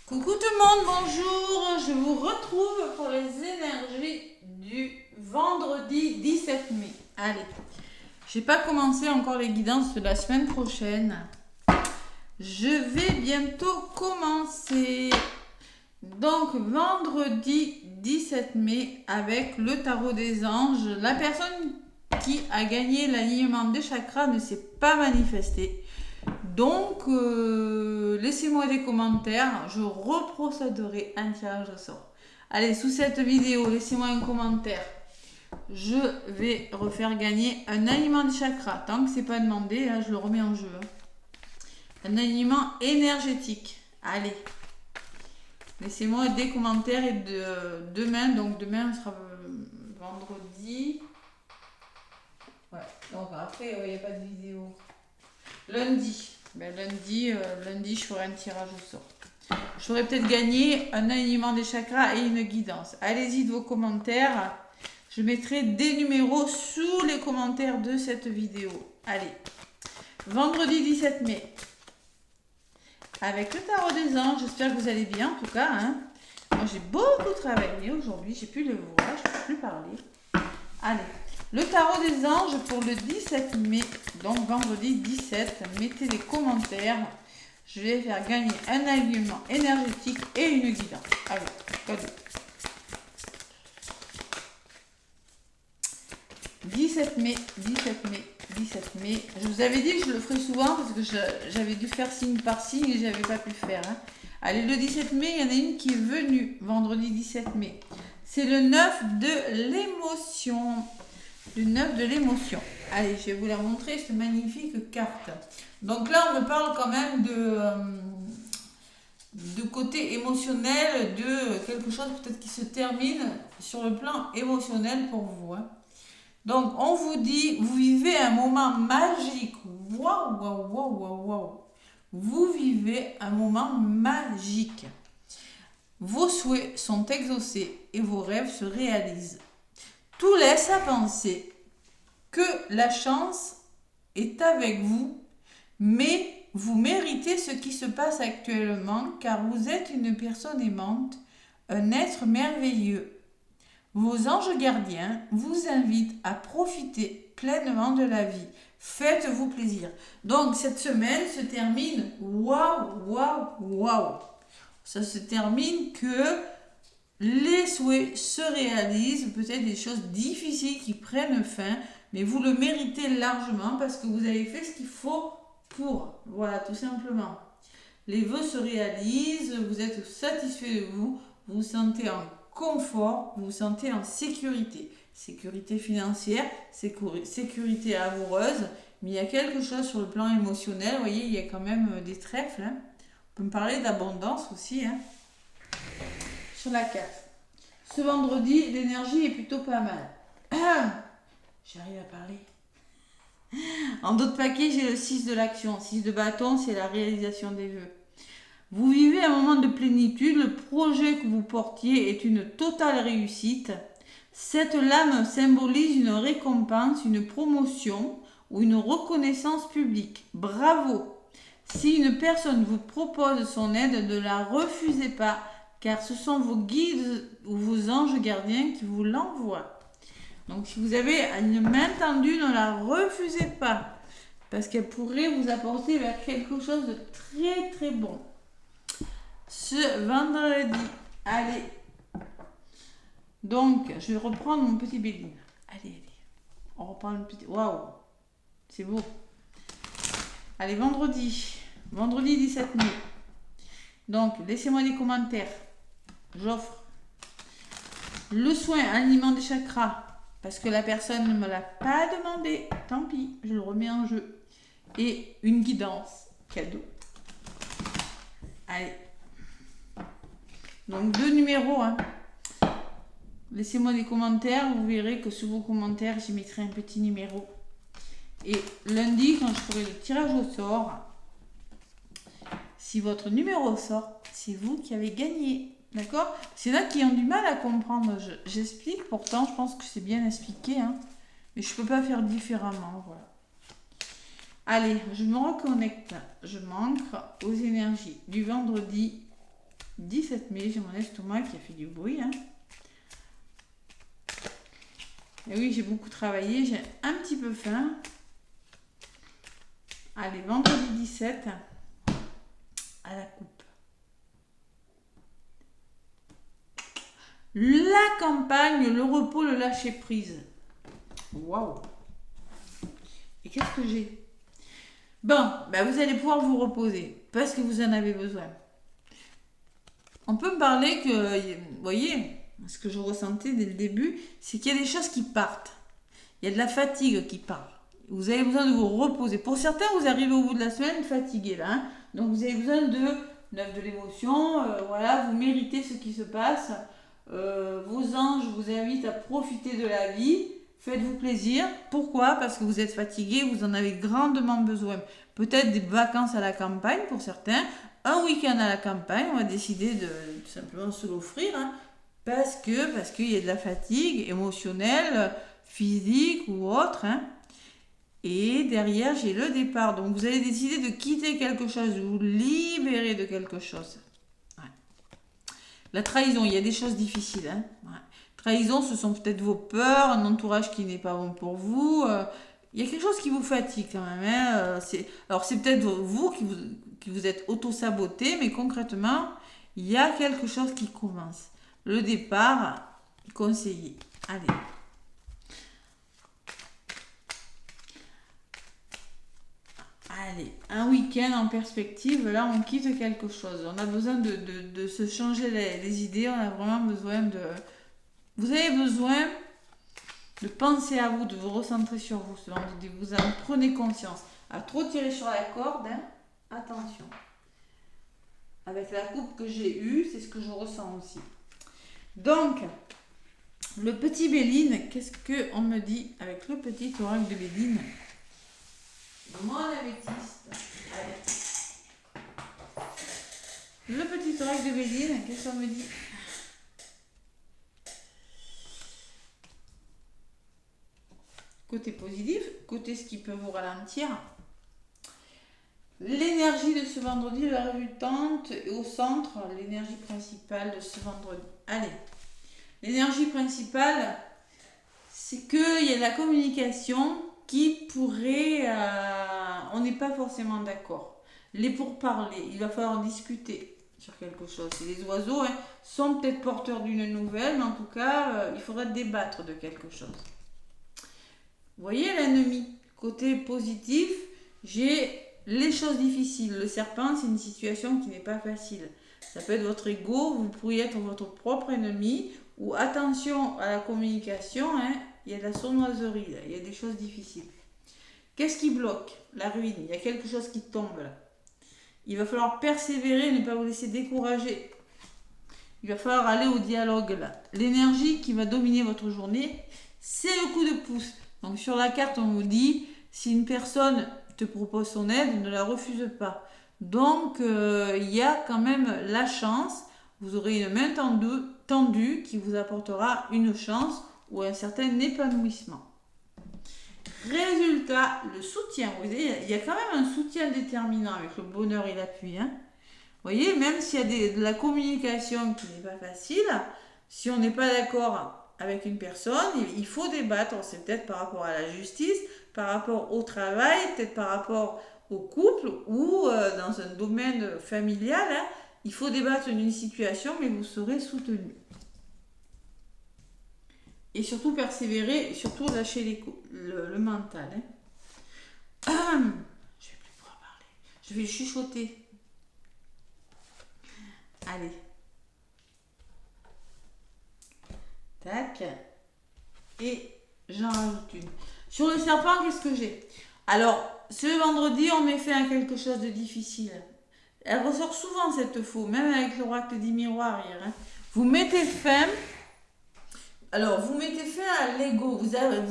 Coucou tout le monde, bonjour, je vous retrouve pour les énergies du vendredi 17 mai. Allez, j'ai pas commencé encore les guidances de la semaine prochaine. Je vais bientôt commencer. Donc vendredi 17 mai avec le tarot des anges. La personne qui a gagné l'alignement des chakras ne s'est pas manifestée. Donc, laissez-moi des commentaires, je reprocéderai un tirage au sort. Allez, sous cette vidéo, laissez-moi un commentaire. Je vais refaire gagner un alignement de chakra. Tant que c'est pas demandé, là, je le remets en jeu. Un alignement énergétique. Allez. Laissez-moi des commentaires et demain. Donc, demain, sera vendredi. Ouais, donc après, il n'y a pas de vidéo. Lundi. Lundi, je ferai un tirage au sort. J'aurais peut-être gagné un alignement des chakras et une guidance. Allez-y de vos commentaires. Je mettrai des numéros sous les commentaires de cette vidéo. Allez. Vendredi 17 mai. Avec le tarot des anges. J'espère que vous allez bien en tout cas. Hein. Moi j'ai beaucoup travaillé aujourd'hui. J'ai plus le voir. Je ne peux plus parler. Allez. Le tarot des anges pour le 17 mai, donc vendredi 17, mettez les commentaires. Je vais faire gagner un alignement énergétique et une guidance. Allez, cadeau. 17 mai, 17 mai, 17 mai. Je vous avais dit que je le ferais souvent parce que j'avais dû faire signe par signe et je n'avais pas pu le faire. Hein. Allez, le 17 mai, il y en a une qui est venue, vendredi 17 mai. C'est le 9 de l'émotion. Le 9 de l'émotion. Allez, je vais vous la montrer, cette magnifique carte. Donc là, on me parle quand même de côté émotionnel, de quelque chose peut-être qui se termine sur le plan émotionnel pour vous. Hein. Donc, on vous dit, vous vivez un moment magique. Waouh, waouh, waouh, waouh, waouh. Vous vivez un moment magique. Vos souhaits sont exaucés et vos rêves se réalisent. Tout laisse à penser que la chance est avec vous, mais vous méritez ce qui se passe actuellement car vous êtes une personne aimante, un être merveilleux. Vos anges gardiens vous invitent à profiter pleinement de la vie. Faites-vous plaisir. Donc cette semaine se termine, waouh, waouh, waouh. Ça se termine que les souhaits se réalisent, peut-être des choses difficiles qui prennent fin, mais vous le méritez largement parce que vous avez fait ce qu'il faut pour. Voilà, tout simplement. Les vœux se réalisent, vous êtes satisfait de vous, vous vous sentez en confort, vous vous sentez en sécurité. Sécurité financière, sécurité amoureuse, mais il y a quelque chose sur le plan émotionnel, vous voyez, il y a quand même des trèfles. Hein. On peut me parler d'abondance aussi, hein. Sur la carte. Ce vendredi, l'énergie est plutôt pas mal. J'arrive à parler. En d'autres paquets, j'ai le 6 de l'action. 6 de bâton, c'est la réalisation des vœux. Vous vivez un moment de plénitude. Le projet que vous portiez est une totale réussite. Cette lame symbolise une récompense, une promotion ou une reconnaissance publique. Bravo! Si une personne vous propose son aide, ne la refusez pas, car ce sont vos guides ou vos anges gardiens qui vous l'envoient. Donc si vous avez une main tendue, ne la refusez pas, parce qu'elle pourrait vous apporter vers quelque chose de très très bon. Ce vendredi, allez. Donc, je vais reprendre mon petit béline. Allez. On reprend le petit... Waouh, c'est beau. Allez, vendredi 17 mai. Donc, laissez-moi des commentaires. J'offre le soin aliment des chakras parce que la personne ne me l'a pas demandé. Tant pis, je le remets en jeu. Et une guidance cadeau. Allez. Donc 2 numéros. Hein. Laissez-moi des commentaires. Vous verrez que sous vos commentaires, j'y mettrai un petit numéro. Et lundi, quand je ferai le tirage au sort, si votre numéro sort, c'est vous qui avez gagné. D'accord? C'est là qui ont du mal à comprendre. J'explique, pourtant, je pense que c'est bien expliqué. Hein, mais je ne peux pas faire différemment. Voilà. Allez, je me reconnecte. Je m'ancre aux énergies du vendredi 17 mai, j'ai mon estomac qui a fait du bruit. Hein. Et oui, j'ai beaucoup travaillé, j'ai un petit peu faim. Allez, vendredi 17, à la coupe. La campagne, le repos, le lâcher prise. Waouh! Et qu'est-ce que j'ai? Bon, ben vous allez pouvoir vous reposer parce que vous en avez besoin. On peut me parler que, vous voyez, ce que je ressentais dès le début, c'est qu'il y a des choses qui partent. Il y a de la fatigue qui part. Vous avez besoin de vous reposer. Pour certains, vous arrivez au bout de la semaine fatigué là. Hein. Donc vous avez besoin de l'émotion. Voilà, vous méritez ce qui se passe. Vos anges vous invitent à profiter de la vie. Faites-vous plaisir. Pourquoi? Parce que vous êtes fatigué, vous en avez grandement besoin. Peut-être des vacances à la campagne pour certains. Un week-end à la campagne, on va décider de tout simplement se l'offrir. Hein, parce qu'il y a de la fatigue émotionnelle, physique ou autre. Hein. Et derrière, j'ai le départ. Donc, vous allez décider de quitter quelque chose, de vous libérer de quelque chose. Ouais. La trahison, il y a des choses difficiles. Hein. Ouais. Trahison, ce sont peut-être vos peurs, un entourage qui n'est pas bon pour vous. Il y a quelque chose qui vous fatigue quand même. Hein. Alors, c'est peut-être vous qui vous êtes auto-saboté, mais concrètement, il y a quelque chose qui commence. Le départ, conseillé. Allez. Allez, un week-end en perspective, là on quitte quelque chose. On a besoin de se changer les idées, on a vraiment besoin de... Vous avez besoin de penser à vous, de vous recentrer sur vous. Vous en prenez conscience. À trop tirer sur la corde, hein, attention. Avec la coupe que j'ai eue, c'est ce que je ressens aussi. Donc, le petit Béline, qu'est-ce qu'on me dit avec le petit oracle de Béline? Mon améthyste. Allez. Le petit oracle de Béline, qu'est-ce qu'on me dit? Côté positif, côté ce qui peut vous ralentir. L'énergie de ce vendredi, la résultante est au centre, l'énergie principale de ce vendredi. Allez, l'énergie principale, c'est qu'il y a de la communication qui pourrait... on n'est pas forcément d'accord. Les pourparlers, il va falloir discuter sur quelque chose. Et les oiseaux sont peut-être porteurs d'une nouvelle, mais en tout cas, il faudra débattre de quelque chose. Vous voyez l'ennemi, côté positif, j'ai les choses difficiles. Le serpent, c'est une situation qui n'est pas facile. Ça peut être votre ego, vous pourriez être votre propre ennemi, ou attention à la communication, il y a de la sournoiserie, là, il y a des choses difficiles. Qu'est-ce qui bloque? La ruine, il y a quelque chose qui tombe là. Il va falloir persévérer, ne pas vous laisser décourager. Il va falloir aller au dialogue là. L'énergie qui va dominer votre journée, c'est le coup de pouce. Donc sur la carte, on vous dit, si une personne te propose son aide, ne la refuse pas. Donc il y a quand même la chance, vous aurez une main tendue qui vous apportera une chance ou un certain épanouissement. Résultat, le soutien. Vous voyez, il y a quand même un soutien déterminant avec le bonheur et l'appui. Hein. Vous voyez, même s'il y a de la communication qui n'est pas facile, si on n'est pas d'accord avec une personne, il faut débattre. C'est peut-être par rapport à la justice, par rapport au travail, peut-être par rapport au couple ou dans un domaine familial. Hein. Il faut débattre d'une situation, mais vous serez soutenu. Et surtout persévérer, surtout lâcher le mental. Hein. Je ne vais plus pouvoir parler. Je vais chuchoter. Allez. Tac. Et j'en rajoute une. Sur le serpent, qu'est-ce que j'ai? Alors, ce vendredi, on met fin à quelque chose de difficile. Elle ressort souvent cette faux, même avec l'oracle des miroirs hier. Hein. Vous mettez fin... Alors, vous mettez fin à l'ego.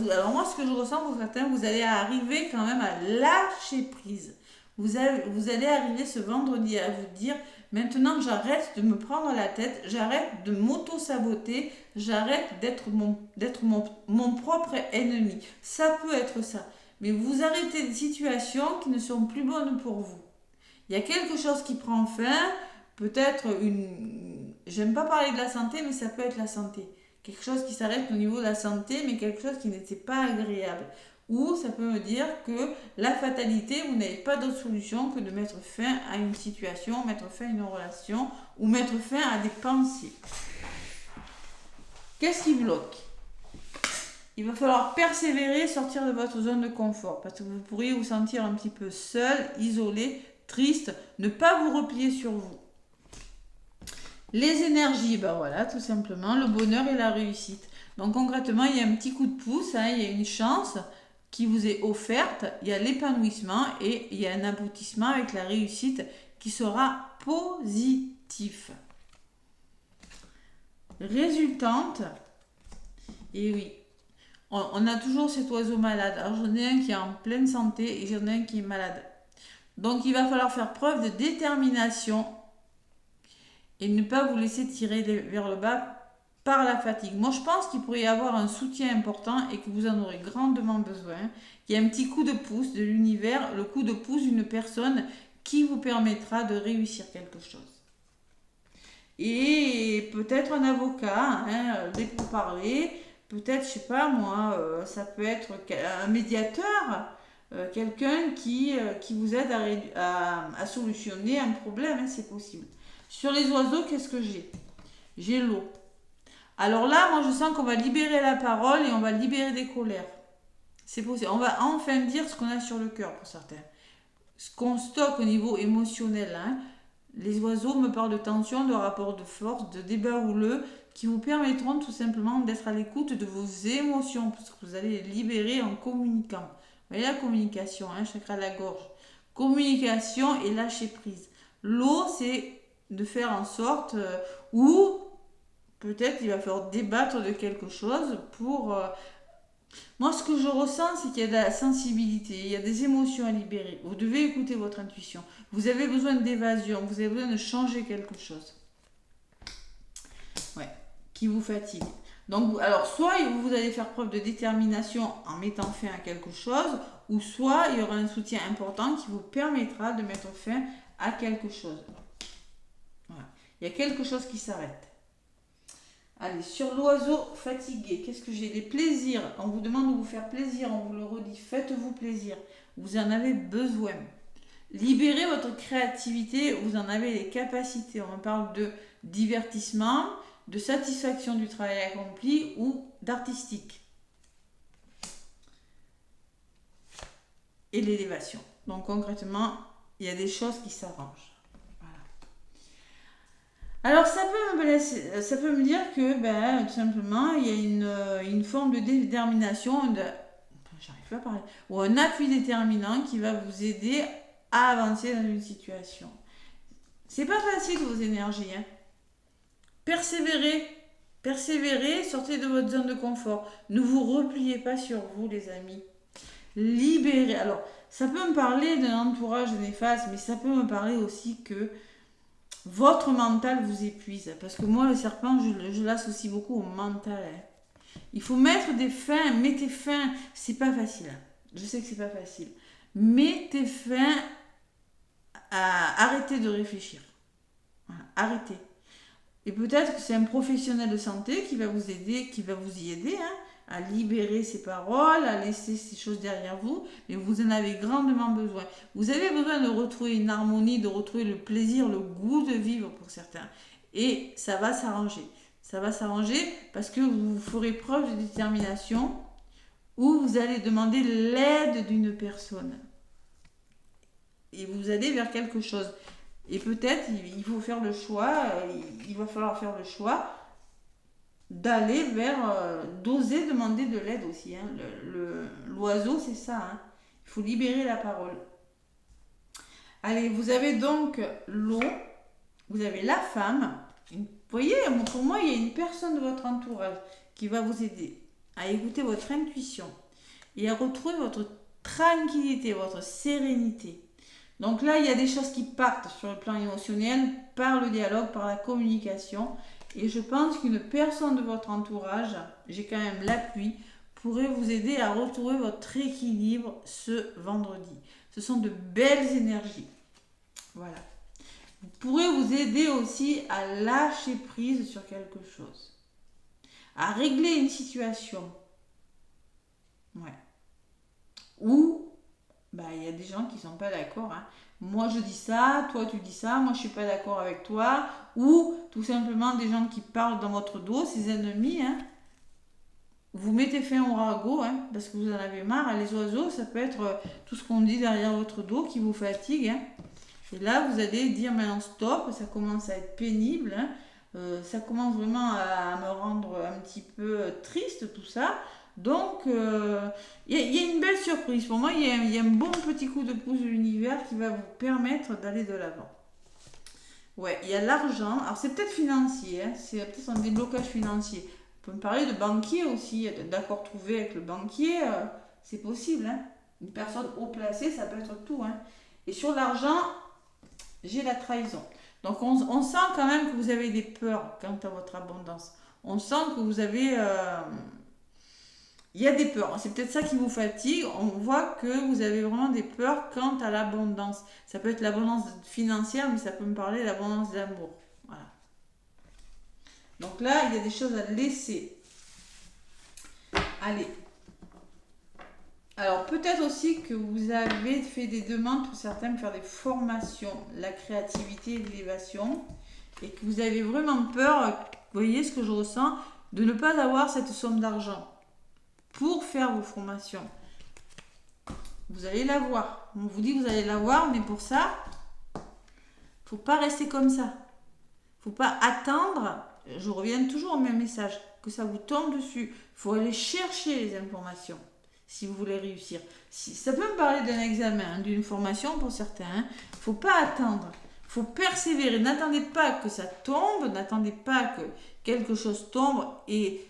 Alors, moi, ce que je ressens pour certains, vous allez arriver quand même à lâcher prise. Vous allez arriver ce vendredi à vous dire, maintenant, j'arrête de me prendre la tête, j'arrête de m'auto-saboter, j'arrête d'être mon propre ennemi. Ça peut être ça. Mais vous arrêtez des situations qui ne sont plus bonnes pour vous. Il y a quelque chose qui prend fin, peut-être j'aime pas parler de la santé, mais ça peut être la santé. Quelque chose qui s'arrête au niveau de la santé, mais quelque chose qui n'était pas agréable. Ou ça peut me dire que la fatalité, vous n'avez pas d'autre solution que de mettre fin à une situation, mettre fin à une relation, ou mettre fin à des pensées. Qu'est-ce qui bloque? Il va falloir persévérer, sortir de votre zone de confort, parce que vous pourriez vous sentir un petit peu seul, isolé, triste, ne pas vous replier sur vous. Les énergies, ben voilà, tout simplement, le bonheur et la réussite. Donc concrètement, il y a un petit coup de pouce, il y a une chance qui vous est offerte, il y a l'épanouissement et il y a un aboutissement avec la réussite qui sera positif. Résultante, et oui, on a toujours cet oiseau malade. Alors j'en ai un qui est en pleine santé et j'en ai un qui est malade. Donc il va falloir faire preuve de détermination et ne pas vous laisser tirer vers le bas par la fatigue. Moi je pense qu'il pourrait y avoir un soutien important et que vous en aurez grandement besoin. Il y a un petit coup de pouce de l'univers, le coup de pouce d'une personne qui vous permettra de réussir quelque chose. Et peut-être un avocat, des pourparlers, peut-être, je sais pas moi, ça peut être un médiateur, quelqu'un qui vous aide à solutionner un problème, c'est possible. Sur les oiseaux, qu'est-ce que j'ai? J'ai l'eau. Alors là, moi je sens qu'on va libérer la parole et on va libérer des colères. C'est possible. On va enfin dire ce qu'on a sur le cœur pour certains. Ce qu'on stocke au niveau émotionnel, Les oiseaux me parlent de tension, de rapport de force, de débats houleux qui vous permettront tout simplement d'être à l'écoute de vos émotions parce que vous allez les libérer en communiquant. Vous voyez la communication, chakra de la gorge. Communication et lâcher prise. L'eau, c'est de faire en sorte ou peut-être il va falloir débattre de quelque chose pour... Moi, ce que je ressens, c'est qu'il y a de la sensibilité, il y a des émotions à libérer. Vous devez écouter votre intuition. Vous avez besoin d'évasion, vous avez besoin de changer quelque chose. Qui vous fatigue. Donc, alors, soit vous allez faire preuve de détermination en mettant fin à quelque chose, ou soit il y aura un soutien important qui vous permettra de mettre fin à quelque chose. Voilà. Il y a quelque chose qui s'arrête. Allez, sur l'oiseau fatigué, qu'est-ce que j'ai? Les plaisirs. On vous demande de vous faire plaisir, on vous le redit. Faites-vous plaisir. Vous en avez besoin. Libérez votre créativité, vous en avez les capacités. On parle de divertissement, de satisfaction du travail accompli ou d'artistique. Et l'élévation. Donc concrètement, il y a des choses qui s'arrangent. Alors ça peut me dire que tout simplement il y a une forme de détermination, j'arrive pas à parler, ou un appui déterminant qui va vous aider à avancer dans une situation. C'est pas facile vos énergies. Persévérez, sortez de votre zone de confort. Ne vous repliez pas sur vous les amis. Libérez. Alors ça peut me parler d'un entourage néfaste, mais ça peut me parler aussi que votre mental vous épuise. Parce que moi, le serpent, je l'associe beaucoup au mental. Il faut mettre des fins. Mettez fin. C'est pas facile. Je sais que c'est pas facile. Mettez fin à arrêter de réfléchir. Voilà, arrêtez. Et peut-être que c'est un professionnel de santé qui va vous aider, qui va vous y aider à libérer ces paroles, à laisser ces choses derrière vous, mais vous en avez grandement besoin. Vous avez besoin de retrouver une harmonie, de retrouver le plaisir, le goût de vivre pour certains. Et ça va s'arranger. Ça va s'arranger parce que vous ferez preuve de détermination ou vous allez demander l'aide d'une personne. Et vous allez vers quelque chose. Et peut-être il faut faire le choix, il va falloir faire le choix d'aller vers, d'oser demander de l'aide aussi. L'oiseau, c'est ça. Il faut libérer la parole. Allez, vous avez donc l'eau, vous avez la femme. Vous voyez, pour moi, il y a une personne de votre entourage qui va vous aider à écouter votre intuition et à retrouver votre tranquillité, votre sérénité. Donc là, il y a des choses qui partent sur le plan émotionnel par le dialogue, par la communication. Et je pense qu'une personne de votre entourage, j'ai quand même l'appui, pourrait vous aider à retrouver votre équilibre ce vendredi. Ce sont de belles énergies. Voilà. pourrait vous aider aussi à lâcher prise sur quelque chose, à régler une situation. Ouais. Ou, il y a des gens qui ne sont pas d'accord. Hein. Moi, je dis ça, toi, tu dis ça, moi, je ne suis pas d'accord avec toi. Ou, tout simplement, des gens qui parlent dans votre dos, ces ennemis. Hein. Vous mettez fin au ragot, hein, parce que vous en avez marre. Les oiseaux, ça peut être tout ce qu'on dit derrière votre dos qui vous fatigue. Hein. Et là, vous allez dire maintenant stop, ça commence à être pénible. Hein. Ça commence vraiment à me rendre un petit peu triste, tout ça. Donc, il y a une belle surprise. Pour moi, il y a un bon petit coup de pouce de l'univers qui va vous permettre d'aller de l'avant. Ouais, il y a l'argent. Alors, c'est peut-être financier. Hein, c'est peut-être un déblocage financier. On peut me parler de banquier aussi. D'accord trouvé avec le banquier, c'est possible. Hein. Une personne haut placée, ça peut être tout. Hein. Et sur l'argent, j'ai la trahison. Donc, on sent quand même que vous avez des peurs quant à votre abondance. On sent que vous avez... il y a des peurs. C'est peut-être ça qui vous fatigue. On voit que vous avez vraiment des peurs quant à l'abondance. Ça peut être l'abondance financière, mais ça peut me parler de l'abondance d'amour. Voilà. Donc là, il y a des choses à laisser. Allez. Alors, peut-être aussi que vous avez fait des demandes pour certains pour faire des formations, la créativité et l'élévation, et que vous avez vraiment peur, vous voyez ce que je ressens, de ne pas avoir cette somme d'argent pour faire vos formations. Vous allez l'avoir. On vous dit que vous allez l'avoir, mais pour ça, il ne faut pas rester comme ça. Il ne faut pas attendre, je reviens toujours au même message, que ça vous tombe dessus. Il faut aller chercher les informations si vous voulez réussir. Ça peut me parler d'un examen, d'une formation pour certains. Il ne faut pas attendre. Il faut persévérer. N'attendez pas que ça tombe, n'attendez pas que quelque chose tombe et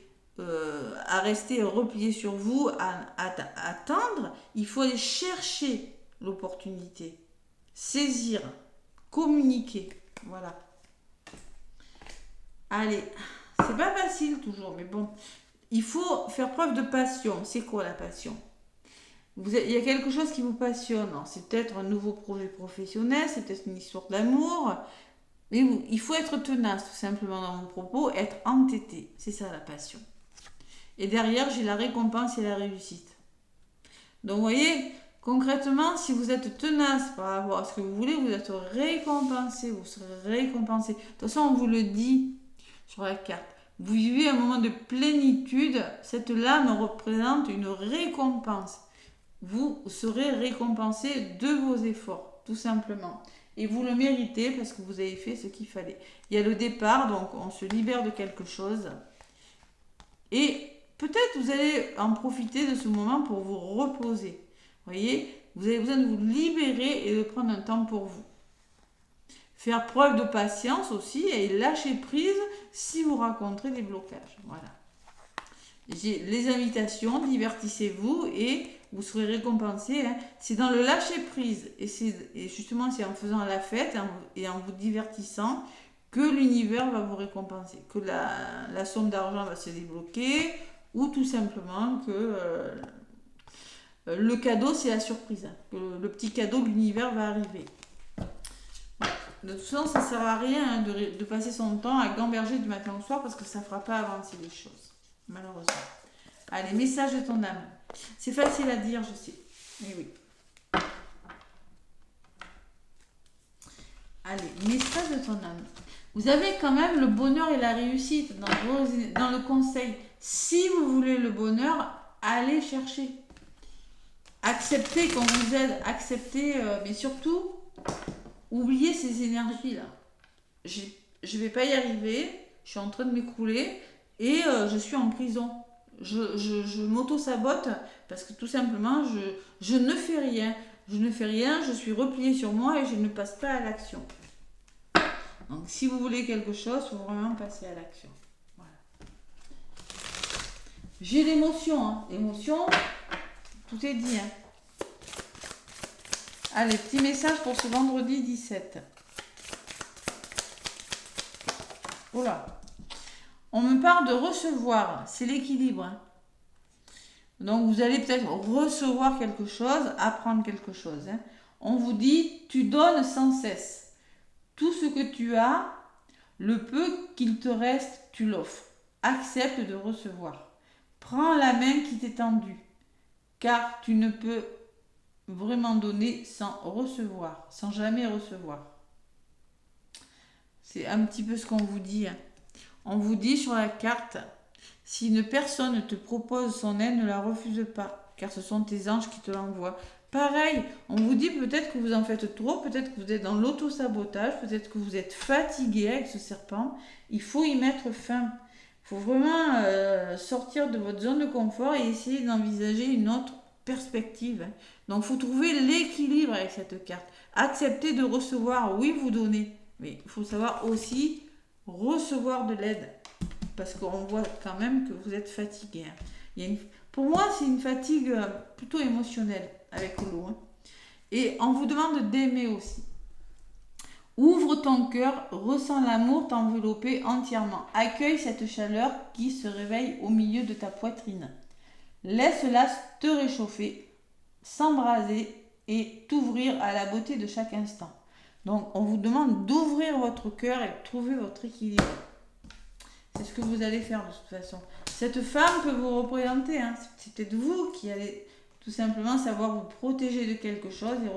à rester replié sur vous, à attendre. Il faut aller chercher l'opportunité, saisir, communiquer. Voilà. Allez, c'est pas facile toujours, mais bon. Il faut faire preuve de passion. C'est quoi la passion ? Il y a quelque chose qui vous passionne. C'est peut-être un nouveau projet professionnel, c'est peut-être une histoire d'amour. Mais il faut être tenace, tout simplement, dans vos propos, être entêté. C'est ça la passion. Et derrière, j'ai la récompense et la réussite. Donc, vous voyez, concrètement, si vous êtes tenace par rapport à ce que vous voulez, vous êtes récompensé. Vous serez récompensé. De toute façon, on vous le dit sur la carte. Vous vivez un moment de plénitude. Cette lame représente une récompense. Vous serez récompensé de vos efforts, tout simplement. Et vous le méritez parce que vous avez fait ce qu'il fallait. Il y a le départ, donc on se libère de quelque chose. Et peut-être vous allez en profiter de ce moment pour vous reposer. Vous voyez, vous avez besoin de vous libérer et de prendre un temps pour vous. Faire preuve de patience aussi et lâcher prise si vous rencontrez des blocages. Voilà. J'ai les invitations, divertissez-vous et vous serez récompensé. Hein. C'est dans le lâcher prise et justement c'est en faisant la fête et en vous divertissant que l'univers va vous récompenser, que la somme d'argent va se débloquer ou tout simplement que le cadeau c'est la surprise, hein, que le petit cadeau de l'univers va arriver. De toute façon, ça ne sert à rien hein, de passer son temps à gamberger du matin au soir parce que ça ne fera pas avancer les choses, malheureusement. Allez, message de ton âme. C'est facile à dire, je sais. Mais oui. Allez, message de ton âme. Vous avez quand même le bonheur et la réussite dans le conseil. Si vous voulez le bonheur, allez chercher. Acceptez qu'on vous aide. Acceptez, mais surtout... oubliez ces énergies-là. Je ne vais pas y arriver, je suis en train de m'écrouler et je suis en prison. Je m'auto-sabote parce que tout simplement, je ne fais rien. Je ne fais rien, je suis repliée sur moi et je ne passe pas à l'action. Donc, si vous voulez quelque chose, il faut vraiment passer à l'action. Voilà. J'ai l'émotion. Hein. L'émotion, tout est dit. Hein. Allez, petit message pour ce vendredi 17. Voilà. On me parle de recevoir. C'est l'équilibre. Hein. Donc, vous allez peut-être recevoir quelque chose, apprendre quelque chose. Hein. On vous dit, tu donnes sans cesse. Tout ce que tu as, le peu qu'il te reste, tu l'offres. Accepte de recevoir. Prends la main qui t'est tendue, car tu ne peux vraiment donner sans recevoir, sans jamais recevoir. C'est un petit peu ce qu'on vous dit. On vous dit sur la carte, si une personne te propose son aide, ne la refuse pas, car ce sont tes anges qui te l'envoient. Pareil, on vous dit peut-être que vous en faites trop, peut-être que vous êtes dans l'auto-sabotage, peut-être que vous êtes fatigué avec ce serpent. Il faut y mettre fin. Il faut vraiment sortir de votre zone de confort et essayer d'envisager une autre perspective. Donc, il faut trouver l'équilibre avec cette carte. Accepter de recevoir, oui, vous donnez. Mais il faut savoir aussi recevoir de l'aide. Parce qu'on voit quand même que vous êtes fatigué. Pour moi, c'est une fatigue plutôt émotionnelle avec l'eau. Et on vous demande d'aimer aussi. Ouvre ton cœur, ressens l'amour t'envelopper entièrement. Accueille cette chaleur qui se réveille au milieu de ta poitrine. Laisse-la te réchauffer, s'embraser et t'ouvrir à la beauté de chaque instant. Donc, on vous demande d'ouvrir votre cœur et de trouver votre équilibre. C'est ce que vous allez faire de toute façon. Cette femme peut vous représenter. C'est peut-être vous qui allez tout simplement savoir vous protéger de quelque chose et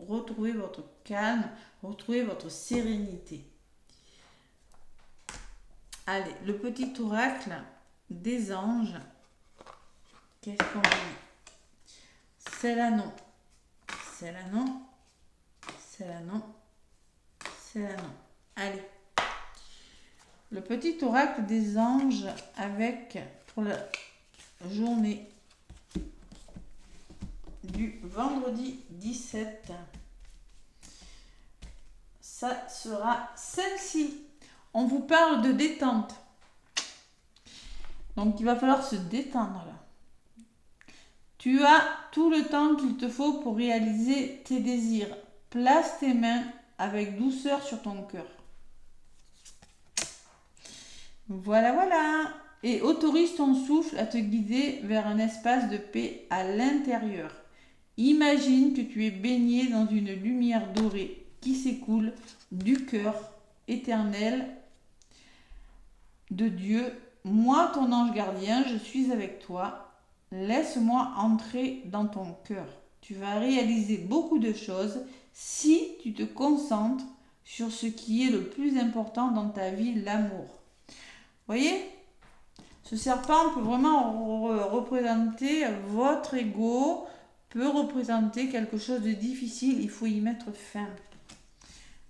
retrouver votre calme, retrouver votre sérénité. Allez, le petit oracle des anges. Qu'est-ce qu'on dit? C'est l'anneau. C'est l'anneau. C'est l'anneau. C'est l'anneau. Allez. Le petit oracle des anges avec pour la journée du vendredi 17. Ça sera celle-ci. On vous parle de détente. Donc il va falloir se détendre là. Tu as tout le temps qu'il te faut pour réaliser tes désirs. Place tes mains avec douceur sur ton cœur. Voilà, voilà. Et autorise ton souffle à te guider vers un espace de paix à l'intérieur. Imagine que tu es baigné dans une lumière dorée qui s'écoule du cœur éternel de Dieu. Moi, ton ange gardien, je suis avec toi. Laisse-moi entrer dans ton cœur. Tu vas réaliser beaucoup de choses si tu te concentres sur ce qui est le plus important dans ta vie, l'amour. Voyez, ce serpent peut vraiment représenter votre ego, peut représenter quelque chose de difficile. Il faut y mettre fin.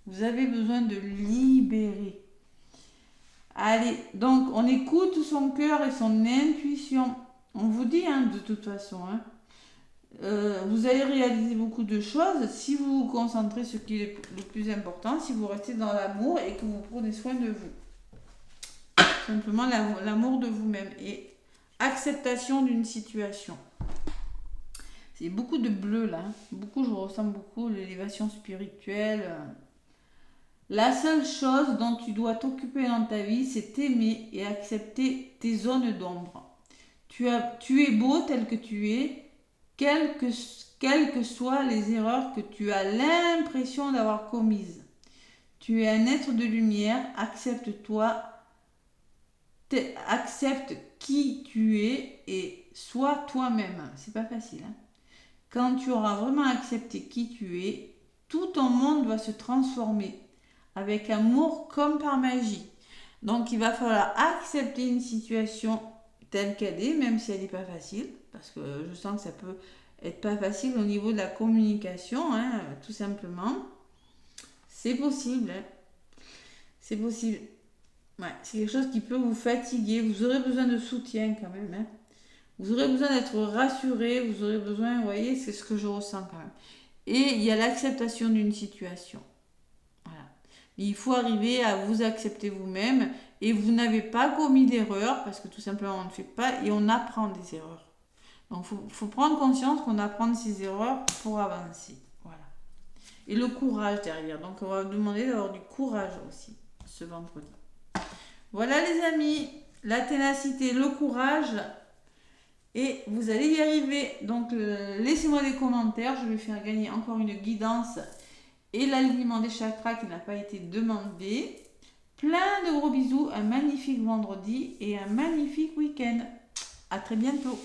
Vous avez besoin de libérer. Allez, donc on écoute son cœur et son intuition. On vous dit de toute façon. Vous allez réaliser beaucoup de choses si vous vous concentrez sur ce qui est le plus important, si vous restez dans l'amour et que vous prenez soin de vous. Simplement l'amour de vous-même et acceptation d'une situation. C'est beaucoup de bleu là. Je ressens beaucoup l'élévation spirituelle. La seule chose dont tu dois t'occuper dans ta vie, c'est t'aimer et accepter tes zones d'ombre. Tu es beau tel que tu es, quelles que soient les erreurs que tu as l'impression d'avoir commises. Tu es un être de lumière, accepte-toi. Accepte qui tu es et sois toi-même. C'est pas facile. Quand tu auras vraiment accepté qui tu es, tout ton monde va se transformer avec amour comme par magie. Donc il va falloir accepter une situation telle qu'elle est, même si elle n'est pas facile, parce que je sens que ça peut être pas facile au niveau de la communication, tout simplement. C'est possible. C'est possible. Ouais, c'est quelque chose qui peut vous fatiguer. Vous aurez besoin de soutien quand même. Vous aurez besoin d'être rassuré. Vous aurez besoin, vous voyez, c'est ce que je ressens quand même. Et il y a l'acceptation d'une situation. Voilà. Il faut arriver à vous accepter vous-même. Et vous n'avez pas commis d'erreur parce que tout simplement on ne fait pas et on apprend des erreurs. Donc il faut prendre conscience qu'on apprend de ces erreurs pour avancer. Voilà. Et le courage derrière. Donc on va vous demander d'avoir du courage aussi ce vendredi. Voilà les amis, la ténacité, le courage et vous allez y arriver. Donc laissez-moi des commentaires, je vais faire gagner encore une guidance et l'alignement des chakras qui n'a pas été demandé. Plein de gros bisous, un magnifique vendredi et un magnifique week-end. À très bientôt.